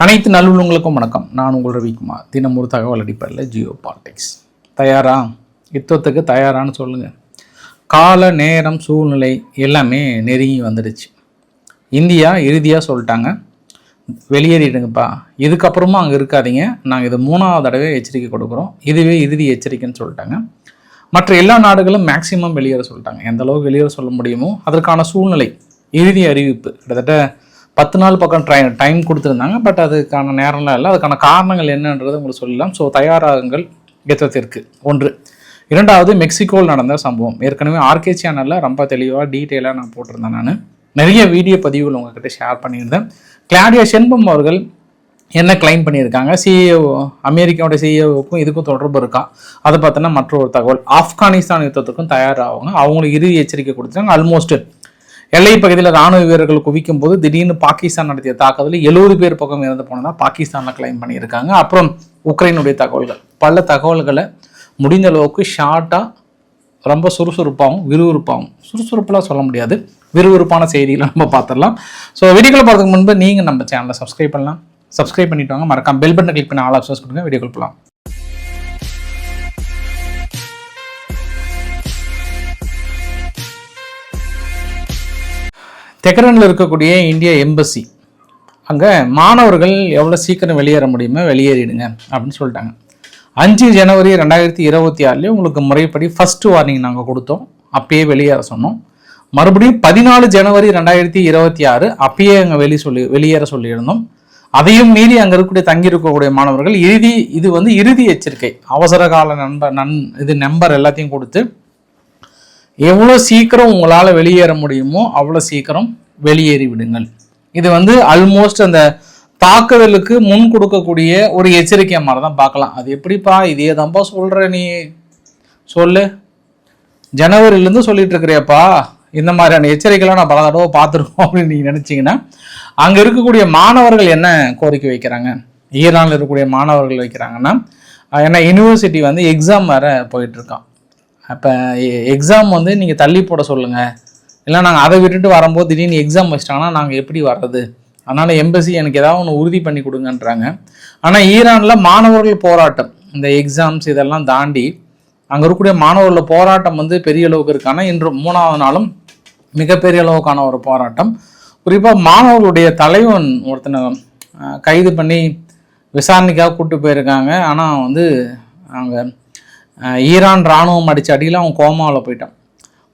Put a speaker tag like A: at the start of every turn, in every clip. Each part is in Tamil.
A: அனைத்து நல்லுள்ளங்களுக்கும் வணக்கம். நான் உங்கள் ரவிக்குமார். தினம் ஒரு தகவல் அடிப்படையில் ஜியோ பாலிடிக்ஸ். தயாரா? யுத்தத்துக்கு தயாரான்னு சொல்லுங்கள். கால நேரம் சூழ்நிலை எல்லாமே நெருங்கி வந்துடுச்சு. இந்தியா இறுதியாக சொல்லிட்டாங்க, வெளியேறிடுங்கப்பா, இதுக்கப்புறமா அங்கே இருக்காதீங்க, நாங்கள் இது 3வது தடவை எச்சரிக்கை கொடுக்குறோம், இதுவே இறுதி எச்சரிக்கைன்னு சொல்லிட்டாங்க. மற்ற எல்லா நாடுகளும் மேக்சிமம் வெளியேற சொல்லிட்டாங்க. எந்த அளவுக்கு வெளியேற சொல்ல முடியுமோ அதற்கான சூழ்நிலை இறுதி அறிவிப்பு கிட்டத்தட்ட 10 நாள் பக்கம் டைம் கொடுத்துருந்தாங்க. பட் அதுக்கான நேரம்லாம் இல்லை. அதுக்கான காரணங்கள் என்னன்றது உங்களுக்கு சொல்லலாம். ஸோ தயாராகுங்கள் யுத்தத்திற்கு. 1. 2வது, மெக்சிகோவில் நடந்த சம்பவம். ஏற்கனவே ஆர்கே சேனலில் ரொம்ப தெளிவாக டீட்டெயிலாக நான் போட்டிருந்தேன். நான் நிறைய வீடியோ பதிவுகள் உங்ககிட்ட ஷேர் பண்ணியிருந்தேன். கிளாடியா ஷென்பம் அவர்கள் என்ன கிளைம் பண்ணியிருக்காங்க, சிஏஓ அமெரிக்காவோட சிஏஓக்கும் இதுக்கும் தொடர்பு இருக்கா, அதை பார்த்தோன்னா மற்றொரு தகவல். ஆப்கானிஸ்தான் யுத்தத்துக்கும் தயாராகுங்க, அவங்களுக்கு இறுதி எச்சரிக்கை கொடுத்துட்டாங்க. ஆல்மோஸ்ட் எல்லை பகுதியில் ராணுவ வீரர்கள் குவிக்கும் போது திடீர்னு பாகிஸ்தான் நடத்திய தாக்குதலில் 70 பேர் பக்கம் இறந்து போனதா பாகிஸ்தானில் கிளைம் பண்ணியிருக்காங்க. அப்புறம் உக்ரைனுடைய தகவல்கள், பல தகவல்களை முடிந்த அளவுக்கு ஷார்ட்டாக ரொம்ப சுறுசுறுப்பாகவும் விறுவிறுப்பாகவும், சுறுசுறுப்பெலாம் சொல்ல முடியாது, விறுவிறுப்பான செய்திகளை நம்ம பார்த்துடலாம். ஸோ வீடியோக்களை பார்த்துக்கு முன்பு நீங்கள் நம்ம சேனலை சப்ஸ்கிரைப் பண்ணலாம். சப்ஸ்கிரைப் பண்ணிட்டு வாங்க, மறக்காம பெல் பட்டனை கிளிக் பண்ணி ஆல் ஆப்ஷன்ஸ் கொடுங்க. வீடியோக்கள் போகலாம். தெஹ்ரானில் இருக்கக்கூடிய இந்திய எம்பசி, அங்கே மாணவர்கள் எவ்வளோ சீக்கிரம் வெளியேற முடியுமோ வெளியேறிடுங்க அப்படின்னு சொல்லிட்டாங்க. 5 ஜனவரி 2026 உங்களுக்கு முறைப்படி ஃபஸ்ட்டு வார்னிங் நாங்கள் கொடுத்தோம், அப்பயே வெளியேற சொன்னோம். மறுபடியும் 14 ஜனவரி 2026 அப்பயே அங்கே வெளியேற சொல்லியிருந்தோம். அதையும் மீறி அங்கே இருக்கக்கூடிய தங்கி இருக்கக்கூடிய மாணவர்கள் இது இறுதி எச்சரிக்கை, அவசர கால இது நம்பர் எல்லாத்தையும் கொடுத்து எவ்வளோ சீக்கிரம் உங்களால் வெளியேற முடியுமோ அவ்வளோ சீக்கிரம் வெளியேறி விடுங்கள். இது ஆல்மோஸ்ட் அந்த தாக்குதலுக்கு முன் கொடுக்கக்கூடிய ஒரு எச்சரிக்கை மாதிரி தான் பார்க்கலாம். அது எப்படிப்பா, இதே தான்ப்பா சொல்கிற, நீ சொல்லு, ஜனவரிலேருந்து சொல்லிட்டு இருக்கிறியப்பா, இந்த மாதிரியான எச்சரிக்கைலாம் நான் பல தடவை பார்த்துருக்கோம் அப்படின்னு நீங்கள் நினச்சிங்கன்னா, அங்கே இருக்கக்கூடிய மாணவர்கள் என்ன கோரிக்கை வைக்கிறாங்க, ஈரானில் இருக்கக்கூடிய மாணவர்கள் வைக்கிறாங்கன்னா, ஏன்னா யூனிவர்சிட்டி எக்ஸாம் வேறு போயிட்டுருக்கான். அப்போ எக்ஸாம் நீங்கள் தள்ளி போட சொல்லுங்கள், இல்லை நாங்கள் அதை விட்டுட்டு வரும்போது திடீர்னு எக்ஸாம் வச்சிட்டாங்கன்னா நாங்கள் எப்படி வர்றது, அதனால் எம்பசி எனக்கு ஏதாவது ஒன்று உறுதி பண்ணி கொடுங்கன்றாங்க. ஆனால் ஈரானில் மாணவர்கள் போராட்டம், இந்த எக்ஸாம்ஸ் இதெல்லாம் தாண்டி அங்கே இருக்கக்கூடிய மாணவர்கள் போராட்டம் பெரிய அளவுக்கு இருக்கான. இன்று 3வது நாளும் மிகப்பெரிய அளவுக்கான ஒரு போராட்டம். குறிப்பாக மாணவர்களுடைய தலைவன் ஒருத்தனை கைது பண்ணி விசாரணைக்காக கூப்பிட்டு போயிருக்காங்க. ஆனால் அங்கே ஈரான் இராணுவம் அடித்த அடியில் அவன் கோமாவில் போயிட்டான்.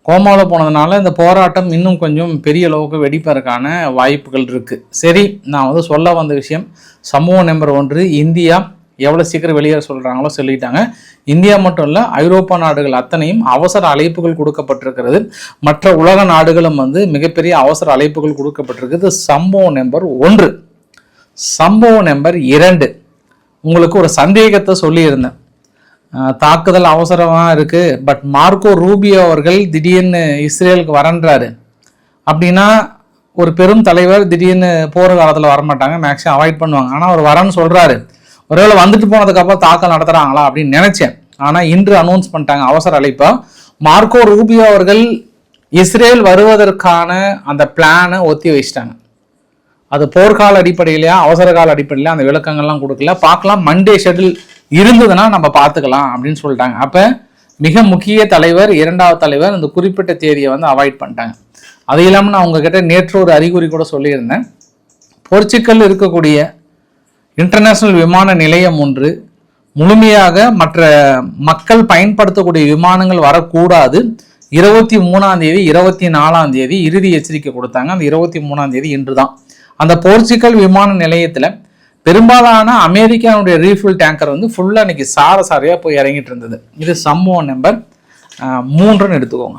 A: கோமாவில் போனதுனால இந்த போராட்டம் இன்னும் கொஞ்சம் பெரிய அளவுக்கு வெடிப்பதற்கான வாய்ப்புகள் இருக்குது. சரி, நான் சொல்ல வந்த விஷயம், சம்பவம் நம்பர் 1, இந்தியா எவ்வளோ சீக்கிரம் வெளியேற சொல்கிறாங்களோ சொல்லிட்டாங்க. இந்தியா மட்டும் இல்லை, ஐரோப்பா நாடுகள் அத்தனையும் அவசர அழைப்புகள் கொடுக்கப்பட்டிருக்கிறது. மற்ற உலக நாடுகளும் மிகப்பெரிய அவசர அழைப்புகள் கொடுக்கப்பட்டிருக்குது. சம்பவம் நம்பர் 1. சம்பவம் நம்பர் 2, உங்களுக்கு ஒரு சந்தேகத்தை சொல்லியிருந்தேன். தாக்குதல் அவசரமாக இருக்குது, பட் மார்க்கோ ரூபியோ அவர்கள் திடீர்னு இஸ்ரேலுக்கு வரன்றாரு அப்படின்னா, ஒரு பெரும் தலைவர் திடீர்னு போகிற காலத்தில் வரமாட்டாங்க, மேக்ஸிமம் அவாய்ட் பண்ணுவாங்க. ஆனால் அவர் வரன்னு சொல்கிறாரு, ஒருவேளை வந்துட்டு போனதுக்கப்புறம் தாக்கல் நடத்துகிறாங்களா அப்படின்னு நினச்சேன். ஆனால் இன்று அனௌன்ஸ் பண்ணிட்டாங்க அவசர அழைப்பாக. மார்க்கோ ரூபியோ அவர்கள் இஸ்ரேல் வருவதற்கான அந்த பிளானை ஒத்தி வச்சிட்டாங்க. அது போர்க்கால அடிப்படையிலையா அவசர கால அடிப்படையில அந்த விளக்கங்கள்லாம் கொடுக்கல, பார்க்கலாம், மண்டே ஷெட்யூல் இருந்ததுன்னா நம்ம பார்த்துக்கலாம் அப்படின்னு சொல்லிட்டாங்க. அப்போ மிக முக்கிய தலைவர், 2வது தலைவர் இந்த குறிப்பிட்ட தேதியை அவாய்ட் பண்ணிட்டாங்க. அது இல்லாமல் நான் உங்ககிட்ட நேற்று ஒரு அறிகுறி கூட சொல்லியிருந்தேன். போர்ச்சுக்கல் இருக்கக்கூடிய இன்டர்நேஷ்னல் விமான நிலையம் ஒன்று முழுமையாக மற்ற மக்கள் பயன்படுத்தக்கூடிய விமானங்கள் வரக்கூடாது, 23ஆம் தேதி 24ஆம் தேதி இறுதி எச்சரிக்கை கொடுத்தாங்க. அந்த 23ஆம் தேதி இன்று தான் அந்த போர்ச்சுக்கல் விமான நிலையத்தில் பெரும்பாலான அமெரிக்காவுடைய ரீஃபில் டேங்கர் ஃபுல்லாக இன்னைக்கு சாரையாக போய் இறங்கிட்டு இருந்தது. இது சம்பவம் நம்பர் 3ன்னு எடுத்துக்கோங்க.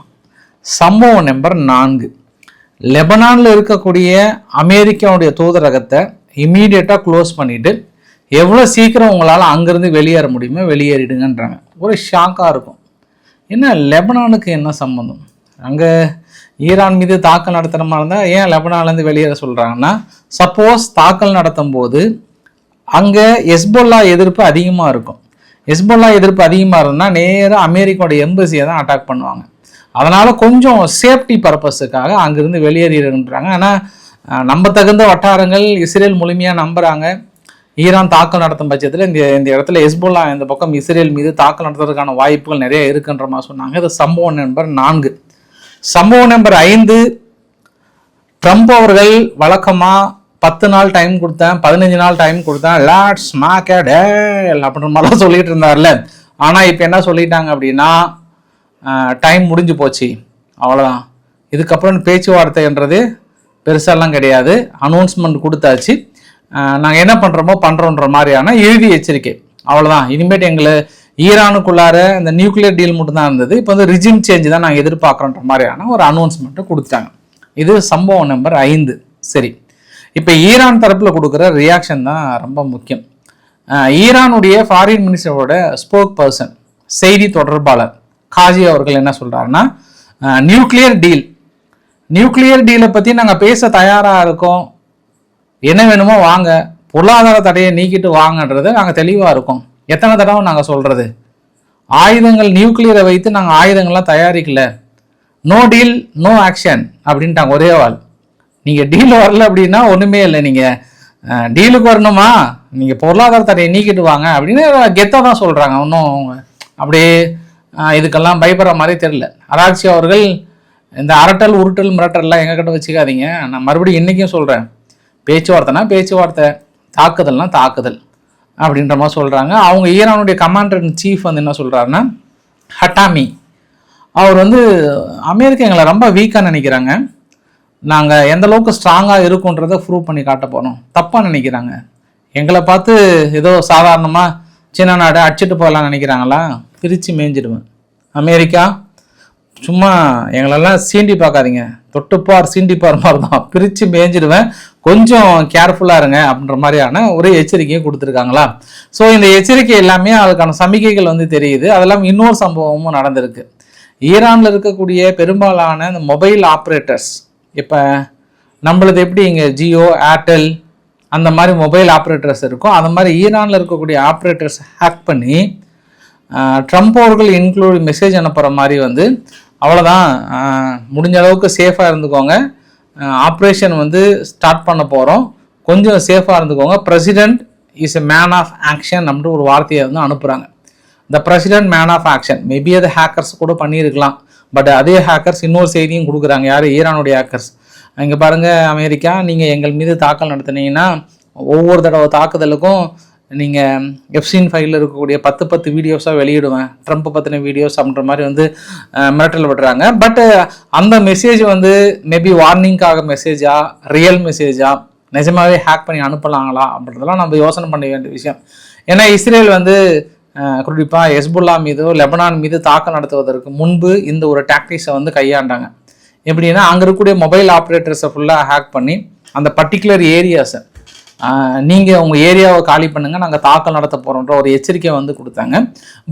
A: சம்பவம் நம்பர் 4, லெபனானில் இருக்கக்கூடிய அமெரிக்காவுடைய தூதரகத்தை இம்மீடியட்டாக க்ளோஸ் பண்ணிவிட்டு எவ்வளோ சீக்கிரம் உங்களால் அங்கேருந்து வெளியேற முடியுமோ வெளியேறிடுங்கன்றாங்க. ஒரு ஷாக்காக இருக்கும், என்ன லெபனானுக்கு என்ன சம்பந்தம், அங்கே ஈரான் மீது தாக்கல் நடத்துகிற மாதிரி இருந்தால் ஏன் லெபனான்லேருந்து வெளியேற சொல்கிறாங்கன்னா, சப்போஸ் தாக்கல் நடத்தும் போது அங்கே ஹெஸ்போல்லா எதிர்ப்பு அதிகமாக இருக்கும். ஹெஸ்போல்லா எதிர்ப்பு அதிகமாக இருந்தால் நேராக அமெரிக்காவோட எம்பசியை தான் அட்டாக் பண்ணுவாங்க. அதனால் கொஞ்சம் சேஃப்டி பர்பஸுக்காக அங்கேருந்து வெளியேறிடுன்றாங்க. ஆனால் நம்ப தகுந்த வட்டாரங்கள் இஸ்ரேல் முழுமையாக நம்புகிறாங்க. ஈரான் தாக்கல் நடத்தும் பட்சத்தில் இந்த இடத்துல ஹெஸ்புல்லா இந்த பக்கம் இஸ்ரேல் மீது தாக்கல் நடத்துறதுக்கான வாய்ப்புகள் நிறைய இருக்குன்ற மாதிரி சொன்னாங்க. இது சம்பவம் நம்பர் 4. சம்பவம் நம்பர் 5, ட்ரம்ப் அவர்கள் வழக்கமாக 10 நாள் டைம் கொடுத்தேன், 15 நாள் டைம் கொடுத்தேன், லாட்ஸ் மாக்கடேல் அப்படின்ற மாதிரிலாம் சொல்லிட்டு இருந்தார்ல. ஆனால் இப்போ என்ன சொல்லிட்டாங்க அப்படின்னா, டைம் முடிஞ்சு போச்சு, அவ்வளோதான், இதுக்கப்புறம் பேச்சுவார்த்தைன்றது பெருசாலாம் கிடையாது, அனௌன்ஸ்மெண்ட் கொடுத்தாச்சு, நாங்கள் என்ன பண்ணுறோன்ற மாதிரியான இறுதி எச்சரிக்கை, அவ்வளோதான், இனிமேட்டு எங்களை ஈரானுக்குள்ளார இந்த நியூக்ளியர் டீல் மட்டும்தான் இருந்தது, இப்போ வந்து ரிஜிம் சேஞ்ச் தான் நாங்கள் எதிர்பார்க்குறோன்ற மாதிரியான ஒரு அனௌன்ஸ்மெண்ட்டை கொடுத்தாங்க. இது சம்பவம் நம்பர் 5. சரி, இப்போ ஈரான் தரப்பில் கொடுக்குற ரியாக்ஷன் தான் ரொம்ப முக்கியம். ஈரானுடைய ஃபாரின் மினிஸ்டரோட ஸ்போக் பர்சன், செய்தி தொடர்பாளர் காஜி அவர்கள் என்ன சொல்கிறாருன்னா, நியூக்ளியர் டீலை பற்றி நாங்கள் பேச தயாராக இருக்கோம், என்ன வேணுமோ வாங்க, பொருளாதார தடையை நீக்கிட்டு வாங்கன்றது நாங்கள் தெளிவாக இருக்கோம். எத்தனை தடவை நாங்கள் சொல்கிறது, ஆயுதங்கள் நியூக்ளியரை வைத்து நாங்கள் ஆயுதங்கள்லாம் தயாரிக்கல, நோ டீல் நோ ஆக்ஷன் அப்படின்ட்டாங்க ஒரே ஆள். நீங்கள் டீல் வரல அப்படின்னா ஒன்றுமே இல்லை, நீங்கள் டீலுக்கு வரணுமா, நீங்கள் பொருளாதார தடையை நீக்கிட்டு வாங்க அப்படின்னு கெத்தாக தான் சொல்கிறாங்க. ஒன்றும் அப்படியே இதுக்கெல்லாம் பயப்படுற மாதிரி தெரியல. அராக்சி அவர்கள் இந்த அரட்டல் உருட்டல் மிரட்டல்லாம் எங்ககிட்ட வச்சுக்காதீங்க, நான் மறுபடியும் இன்றைக்கும் சொல்கிறேன், பேச்சுவார்த்தைனா பேச்சுவார்த்தை, தாக்குதல்னா தாக்குதல் அப்படின்ற மாதிரி சொல்கிறாங்க. அவங்க ஈரானுடைய கமாண்டர் இன் சீஃப் வந்து என்ன சொல்கிறாருன்னா, ஹட்டாமி, அவர் வந்து அமெரிக்கா எங்களை ரொம்ப வீக்காக நினைக்கிறாங்க, நாங்கள் எந்த அளவுக்கு ஸ்ட்ராங்காக இருக்குன்றதை ப்ரூவ் பண்ணி காட்ட போகிறோம், தப்பாக நினைக்கிறாங்க, எங்களை பார்த்து ஏதோ சாதாரணமாக சின்ன நாடு அடிச்சுட்டு போகலான்னு நினைக்கிறாங்களா, பிரித்து மேய்ஞ்சிடுவேன், அமெரிக்கா சும்மா எங்களெல்லாம் சீண்டி பார்க்காதீங்க, தொட்டுப்பார் சீண்டிப்பார் மாதிரி தான், பிரித்து மேய்ஞ்சிடுவேன், கொஞ்சம் கேர்ஃபுல்லாக இருங்க அப்படின்ற மாதிரியான ஒரு எச்சரிக்கையை கொடுத்துருக்காங்களா. ஸோ இந்த எச்சரிக்கை எல்லாமே அதுக்கான சமிக்கைகள் வந்து தெரியுது. அதெல்லாம் இன்னொரு சம்பவமும் நடந்திருக்கு. ஈரானில் இருக்கக்கூடிய பெரும்பாலான இந்த மொபைல் ஆப்ரேட்டர்ஸ், இப்போ நம்மளது எப்படி இங்கே ஜியோ ஏர்டெல் அந்த மாதிரி மொபைல் ஆப்ரேட்டர்ஸ் இருக்கும், அந்த மாதிரி ஈரானில் இருக்கக்கூடிய ஆப்ரேட்டர்ஸ் ஹேக் பண்ணி ட்ரம்ப் அவர்கள் இன்க்ளூட் மெசேஜ் அனுப்புகிற மாதிரி வந்து, அவ்வளோதான், முடிஞ்ச அளவுக்கு சேஃபாக இருந்துக்கோங்க, ஆப்ரேஷன் வந்து ஸ்டார்ட் பண்ண போகிறோம், கொஞ்சம் சேஃபாக இருந்துக்கோங்க, president is a man of action அப்படின்ற ஒரு வார்த்தையை வந்து அனுப்புகிறாங்க. The president man of action, maybe அது ஹேக்கர்ஸ் கூட பண்ணியிருக்கலாம், பட் அதே ஹேக்கர்ஸ் இன்னொரு செய்தியும் கொடுக்குறாங்க. யார்? ஈரானுடைய ஹேக்கர்ஸ். இங்கே பாருங்கள் அமெரிக்கா, நீங்கள் எங்கள் மீது தாக்கல் நடத்துனீங்கன்னா ஒவ்வொரு தடவை தாக்குதலுக்கும் நீங்கள் எஃப்சின் ஃபைலில் இருக்கக்கூடிய 10 வீடியோஸாக வெளியிடுவேன், ட்ரம்ப் பற்றின வீடியோஸ் அப்படின்ற மாதிரி வந்து மிரட்டல் விடுறாங்க. பட் அந்த மெசேஜ் வந்து மேபி வார்னிங்காக மெசேஜா, ரியல் மெசேஜா, நிஜமாகவே ஹேக் பண்ணி அனுப்பலாங்களா அப்படின்றதெல்லாம் நம்ம யோசனை பண்ண வேண்டிய விஷயம். ஏன்னா இஸ்ரேல் வந்து குறிப்பாக ஹெஸ்புல்லா மீதோ லெபனான் மீது தாக்கல் நடத்துவதற்கு முன்பு இந்த ஒரு டாக்டிக்ஸை வந்து கையாண்டாங்க. எப்படின்னா அங்கே இருக்கக்கூடிய மொபைல் ஆப்ரேட்டர்ஸை ஃபுல்லாக ஹேக் பண்ணி அந்த பர்டிகுலர் ஏரியாஸை, நீங்கள் உங்கள் ஏரியாவை காலி பண்ணுங்கள், நாங்கள் தாக்கல் நடத்த போகிறோன்ற ஒரு எச்சரிக்கை வந்து கொடுத்தாங்க.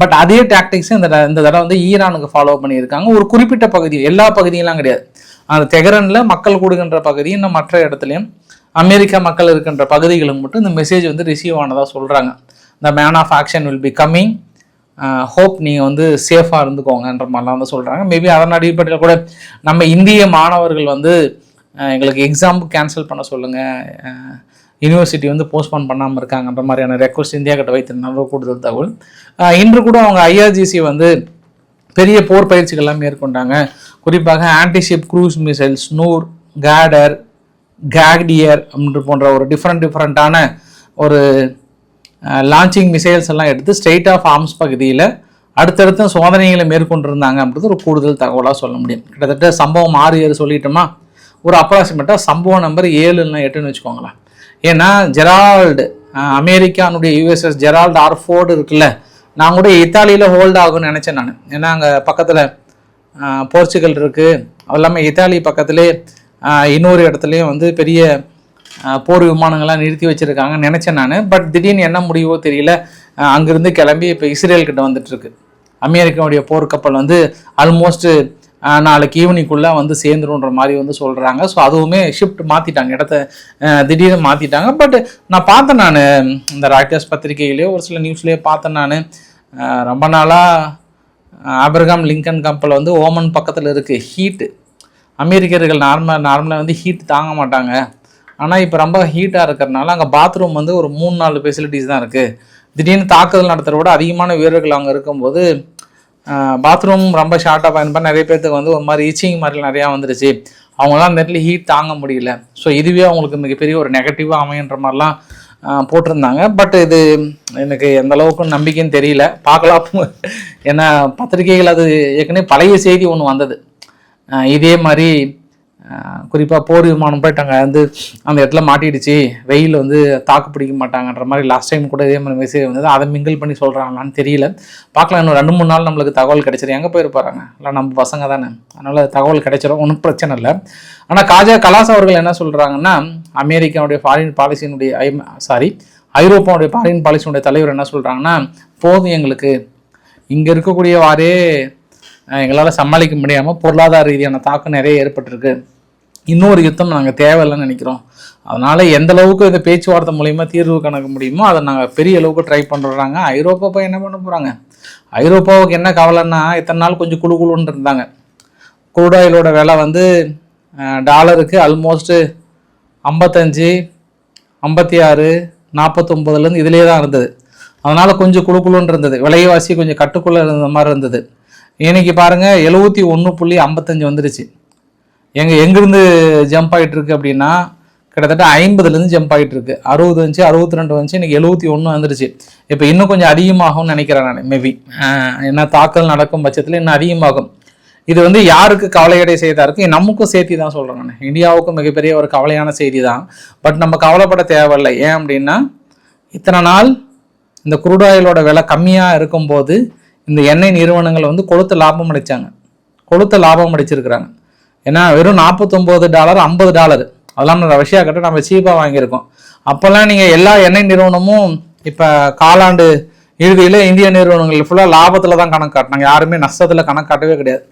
A: பட் அதே டாக்டிக்ஸை இந்த தடவை வந்து ஈரானுக்கு ஃபாலோ பண்ணியிருக்காங்க. ஒரு குறிப்பிட்ட பகுதி, எல்லா பகுதியெல்லாம் கிடையாது, அந்த தெஹ்ரானில் மக்கள் கூடுகின்ற பகுதி, இன்னும் மற்ற இடத்துலையும் அமெரிக்கா மக்கள் இருக்கின்ற பகுதிகளுக்கு மட்டும் இந்த மெசேஜ் வந்து ரிசீவ் ஆனதாக சொல்கிறாங்க. The man of action will be coming, hope நீங்கள் வந்து சேஃபாக இருந்துக்கோங்கன்ற மாதிரிலாம் வந்து சொல்கிறாங்க. மேபி அதன் அடிப்படையில் கூட நம்ம இந்திய மாணவர்கள் வந்து எங்களுக்கு எக்ஸாம் கேன்சல் பண்ண சொல்லுங்கள், யூனிவர்சிட்டி வந்து போஸ்ட்போன் பண்ணாமல் இருக்காங்கன்ற மாதிரியான ரெக்வஸ்ட் இந்தியா கிட்ட வைத்திருந்தாங்க. கூடுதல் தகவல், இன்று கூட அவங்க ஐஆர்ஜிசி வந்து பெரிய போர் பயிற்சிகள்லாம் மேற்கொண்டாங்க. குறிப்பாக ஆன்டிஷிப் க்ரூஸ் மிசைல்ஸ், நூர், கேடர், கேக்டியர் அப்படின்ற போன்ற ஒரு டிஃப்ரெண்ட்டான ஒரு லான்ச்சிங் மிசைல்ஸ் எல்லாம் எடுத்து ஸ்ட்ரெயிட் ஆஃப் ஆர்ம்ஸ் பகுதியில் அடுத்தடுத்த சோதனைகளை மேற்கொண்டிருந்தாங்க அப்படின்றது ஒரு கூடுதல் தகவலாக சொல்ல முடியும். கிட்டத்தட்ட சம்பவம் 6 சொல்லிட்டோமா, ஒரு அப்ராக்சிமேட்டாக சம்பவம் நம்பர் 7 இல்லைனா 8ன்னு வச்சுக்கோங்களேன். ஏன்னா ஜெரால்டு, அமெரிக்கானுடைய யூஎஸ்எஸ் ஜெரால்டு ஆர் ஃபோர்டு இருக்குல்ல, நான் கூட இத்தாலியில் ஹோல்ட் ஆகும்னு நினச்சேன் நான். ஏன்னா அங்கே பக்கத்தில் போர்ச்சுகல் இருக்குது, அது இல்லாமல் இத்தாலி பக்கத்துலேயே இன்னொரு இடத்துலையும் வந்து பெரிய போர் விமானங்கள்லாம் நிறுத்தி வச்சுருக்காங்க நினச்சேன் நான். பட் திடீர்னு என்ன முடிவோ தெரியல, அங்கேருந்து கிளம்பி இப்போ இஸ்ரேல்கிட்ட வந்துட்டுருக்கு. அமெரிக்காவுடைய போர்க்கப்பல் வந்து ஆல்மோஸ்ட் நாளைக்கு ஈவினிங்குள்ளே வந்து சேர்ந்துருன்ற மாதிரி வந்து சொல்கிறாங்க. ஸோ அதுவுமே ஷிஃப்ட் மாற்றிட்டாங்க, இடத்த திடீர்னு மாற்றிட்டாங்க. பட் நான் பார்த்தேன், நான் இந்த ராய்டர்ஸ் பத்திரிகையிலேயோ ஒரு சில நியூஸ்லேயே பார்த்தேன் நான், ரொம்ப நாளாக ஆப்ரஹாம் லிங்கன் கப்பல் வந்து ஓமன் பக்கத்தில் இருக்குது. ஹீட்டு, அமெரிக்கர்கள் நார்மலாக வந்து ஹீட் தாங்க மாட்டாங்க, ஆனால் இப்போ ரொம்ப ஹீட்டாக இருக்கிறதுனால அங்கே பாத்ரூம் வந்து ஒரு 3-4 ஃபெசிலிட்டிஸ் தான் இருக்குது. திடீர்னு தாக்குதல் நடத்துகிறத விட அதிகமான வீரர்கள் அங்கே இருக்கும்போது பாத்ரூம் ரொம்ப ஷார்ட்டாக பயன்பட நிறைய பேர்த்துக்கு வந்து ஒரு மாதிரி ஈச்சிங் மாதிரி நிறையா வந்துருச்சு. அவங்களாம் அந்த இடத்துல ஹீட் தாங்க முடியல. ஸோ இதுவே அவங்களுக்கு மிகப்பெரிய ஒரு நெகட்டிவாக அமையன்ற மாதிரிலாம் போட்டிருந்தாங்க. பட் இது எனக்கு எந்த அளவுக்கு நம்பிக்கைன்னு தெரியல, பார்க்கலாம். ஏன்னா பத்திரிகைகள் அது ஏற்கனவே பழைய செய்தி ஒன்று வந்தது, இதே மாதிரி குறிப்பாக போர் விமானம் போயிட்டு அங்கே வந்து அந்த இடத்துல மாட்டிடுச்சு, வெயில் வந்து தாக்கு பிடிக்க மாட்டாங்கன்ற மாதிரி லாஸ்ட் டைம் கூட இதே மாதிரி மெசேஜ் வந்தது. அதை மிங்கிள் பண்ணி சொல்கிறாங்களான்னு தெரியல, பார்க்கலாம். இன்னும் 2-3 நாள் நம்மளுக்கு தகவல் கிடைச்சிடும். எங்கே போயிருப்பாங்க, இல்லை நம்ம பசங்க தானே, அதனால் தகவல் கிடைச்சிடும், ஒன்றும் பிரச்சனை இல்லை. ஆனால் காஜா கலாஸ் அவர்கள் என்ன சொல்கிறாங்கன்னா, அமெரிக்காவுடைய ஃபாரின் பாலிசியினுடைய ஐரோப்பாவுடைய ஃபாரின் பாலிசியினுடைய தலைவர் என்ன சொல்கிறாங்கன்னா, போதும் எங்களுக்கு இங்கே இருக்கக்கூடிய வாரே எங்களால் சமாளிக்க முடியாமல் பொருளாதார ரீதியான தாக்கம் நிறைய ஏற்பட்டிருக்கு, இன்னொரு யுத்தம் நாங்கள் தேவையில்லைன்னு நினைக்கிறோம். அதனால் எந்த அளவுக்கு இந்த பேச்சுவார்த்தை மூலிமா தீர்வு கணக்க முடியுமோ அதை நாங்கள் பெரிய அளவுக்கு ட்ரை பண்ணுறாங்க. ஐரோப்பா போய் என்ன பண்ண போகிறாங்க, ஐரோப்பாவுக்கு என்ன கவலைன்னா, இத்தனை நாள் கொஞ்சம் குழுன்னு இருந்தாங்க. க்ரூட் ஆயிலோட விலை வந்து டாலருக்கு ஆல்மோஸ்ட்டு 55, 56, 49 இதிலே தான் இருந்தது. அதனால் கொஞ்சம் குழுன்னு இருந்தது, விலைவாசி கொஞ்சம் கட்டுக்குள்ளே இருந்த மாதிரி இருந்தது. இன்னைக்கு பாருங்கள் 71.55 வந்துருச்சு. எங்கேருந்து ஜம்ப் ஆகிட்டு இருக்கு அப்படின்னா கிட்டத்தட்ட 50லேருந்து ஜம்ப் ஆகிட்டு இருக்கு. 60 வந்துச்சு, 62 வந்துச்சு, இன்னைக்கு 71 வந்துருச்சு. இப்போ இன்னும் கொஞ்சம் அதிகமாகும்னு நினைக்கிறேன் நான், மேபி என்ன தாக்கல் நடக்கும் பட்சத்தில் இன்னும் அதிகமாகும். இது வந்து யாருக்கு கவலையடை செய்தா இருக்கு, நமக்கும் சேர்த்தி தான் சொல்கிறேன் நான். இந்தியாவுக்கும் மிகப்பெரிய ஒரு கவலையான செய்தி தான். பட் நம்ம கவலைப்பட தேவையில்லை. ஏன் அப்படின்னா இத்தனை நாள் இந்த குரூட் ஆயிலோட விலை கம்மியாக இருக்கும்போது இந்த எண்ணெய் நிறுவனங்கள் வந்து கொளுத்த லாபம் அடிச்சிருக்கிறாங்க. ஏன்னா வெறும் $49, $50 அதெல்லாம் நம்ம ரஷ்யா கிட்ட நம்ம சீப்பாக வாங்கியிருக்கோம். அப்போல்லாம் நீங்கள் எல்லா எண்ணெய் நிறுவனமும் இப்போ காலாண்டு இறுதியில் இந்திய நிறுவனங்கள் ஃபுல்லாக லாபத்தில் தான் கணக்கு காட்டினாங்க. யாருமே நஷ்டத்தில் கணக்கு காட்டவே கிடையாது,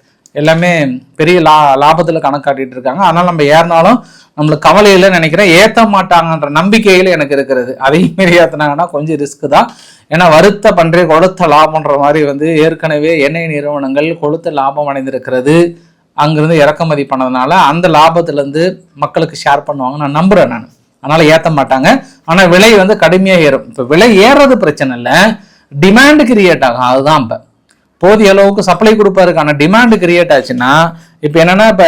A: எல்லாமே பெரிய லாபத்தில் கணக்கு காட்டிகிட்டு இருக்காங்க. அதனால் நம்ம ஏறினாலும் நம்மளுக்கு கவலையில் நினைக்கிறேன், ஏற்ற மாட்டாங்கன்ற நம்பிக்கையில் எனக்கு இருக்கிறது. அதே மாரி ஏற்றினாங்கன்னா கொஞ்சம் ரிஸ்க்கு தான். ஏன்னா வருத்த பன்றே கொளுத்த லாபம்ன்ற மாதிரி வந்து ஏற்கனவே எண்ணெய் நிறுவனங்கள் கொளுத்த லாபம் அடைந்திருக்கிறது. அங்கிருந்து இறக்குமதி பண்ணதுனால அந்த லாபத்திலேருந்து மக்களுக்கு ஷேர் பண்ணுவாங்க நான் நம்புகிறேன் நான். அதனால் ஏற்ற மாட்டாங்க. ஆனால் விலை வந்து கடுமையாக ஏறும். இப்போ விலை ஏறுறது பிரச்சனை இல்லை, டிமாண்டு கிரியேட் ஆகும். அதுதான் இப்போ போதிய அளவுக்கு சப்ளை கொடுப்பதற்கான டிமாண்டு கிரியேட் ஆச்சுன்னா, இப்போ என்னென்னா இப்போ